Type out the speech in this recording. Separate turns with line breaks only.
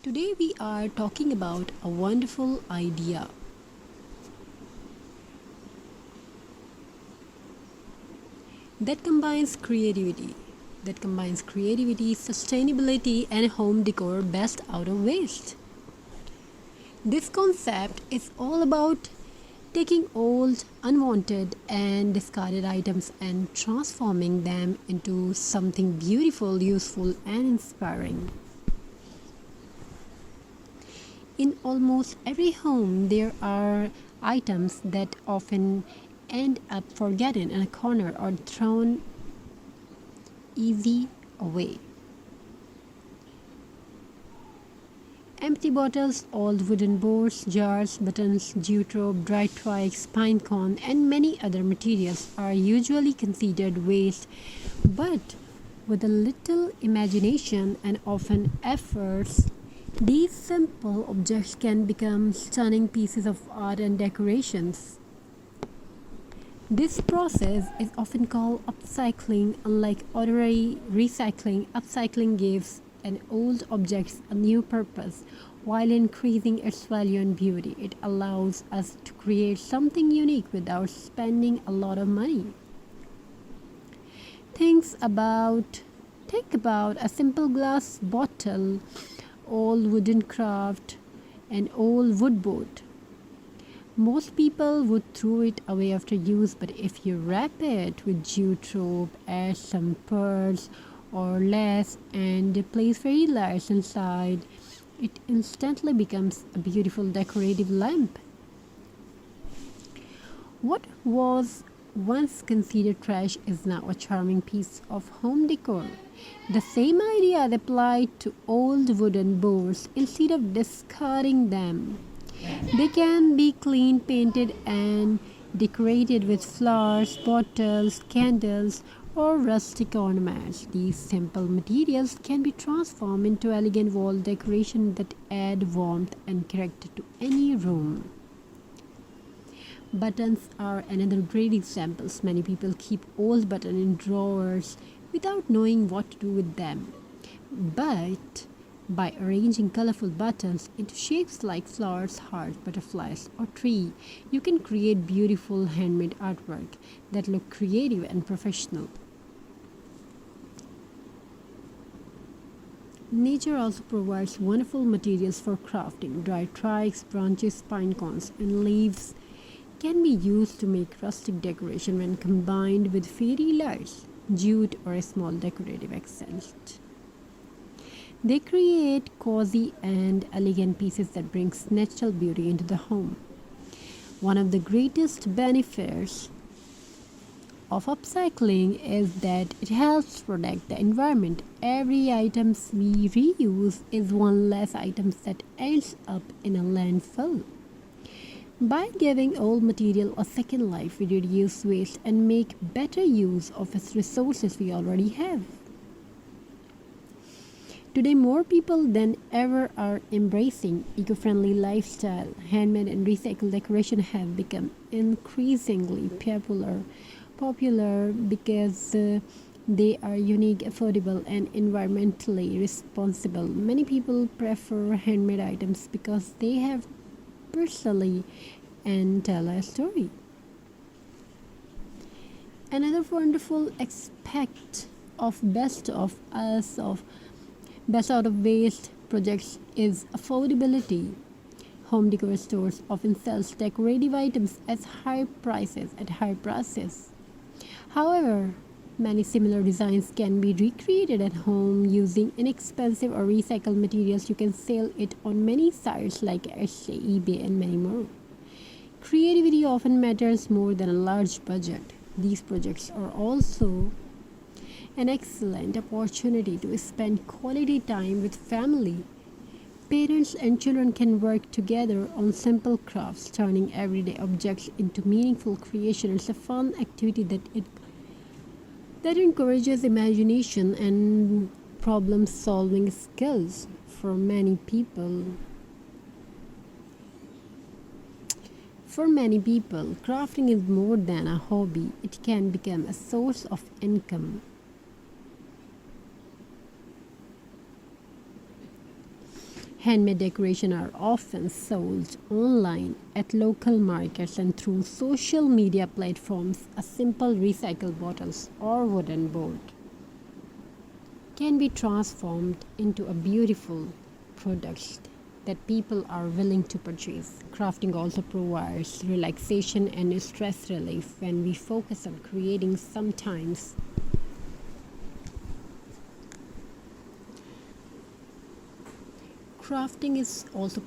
Today we are talking about a wonderful idea that combines creativity, sustainability and home decor best out of waste. This concept is all about taking old, unwanted and discarded items and transforming them into something beautiful, useful and inspiring. In almost every home, there are items that often end up forgotten in a corner or thrown easy away. Empty bottles, old wooden boards, jars, buttons, jute rope, dried twigs, pine cone, and many other materials are usually considered waste, but with a little imagination and often efforts, these simple objects can become stunning pieces of art and decorations. This process is often called upcycling. Unlike ordinary recycling, upcycling gives an old object a new purpose while increasing its value and beauty. It allows us to create something unique without spending a lot of money. Think about think about a simple glass bottle, old wooden craft, and old wood board. Most people would throw it away after use, but if you wrap it with jute rope, add some pearls or lace, and place fairy lights inside, it instantly becomes a beautiful decorative lamp. What was once considered trash is now a charming piece of home decor. The same idea is applied to old wooden boards. Instead of discarding them, they can be cleaned, painted, and decorated with flowers, bottles, candles, or rustic ornaments. These simple materials can be transformed into elegant wall decoration that add warmth and character to any room. Buttons are another great example. Many people keep old buttons in drawers without knowing what to do with them. But by arranging colorful buttons into shapes like flowers, hearts, butterflies, or tree, you can create beautiful handmade artwork that look creative and professional. Nature also provides wonderful materials for crafting. Dried twigs, branches, pine cones, and leaves can be used to make rustic decoration when combined with fairy lights, jute, or a small decorative accent. They create cozy and elegant pieces that brings natural beauty into the home. One of the greatest benefits of upcycling is that it helps protect the environment. Every item we reuse is one less item that ends up in a landfill. By giving old material a second life, we reduce waste and make better use of its resources we already have. Today, more people than ever are embracing eco-friendly lifestyle. Handmade and recycled decoration have become increasingly popular because they are unique, affordable, and environmentally responsible. Many people prefer handmade items because they have personally and tell a story. Another wonderful aspect of best out of waste projects is affordability. Home decor stores often sells decorative items at high prices. However, many similar designs can be recreated at home using inexpensive or recycled materials. You can sell it on many sites like Etsy, eBay, and many more. Creativity often matters more than a large budget. These projects are also an excellent opportunity to spend quality time with family. Parents and children can work together on simple crafts, turning everyday objects into meaningful creation. It's a fun activity that encourages imagination and problem solving skills for many people. For many people, crafting is more than a hobby. It can become a source of income. Handmade decoration are often sold online at local markets and through social media platforms. A simple recycled bottles or wooden board can be transformed into a beautiful product that people are willing to purchase. Crafting also provides relaxation and stress relief when we focus on creating. Sometimes crafting is also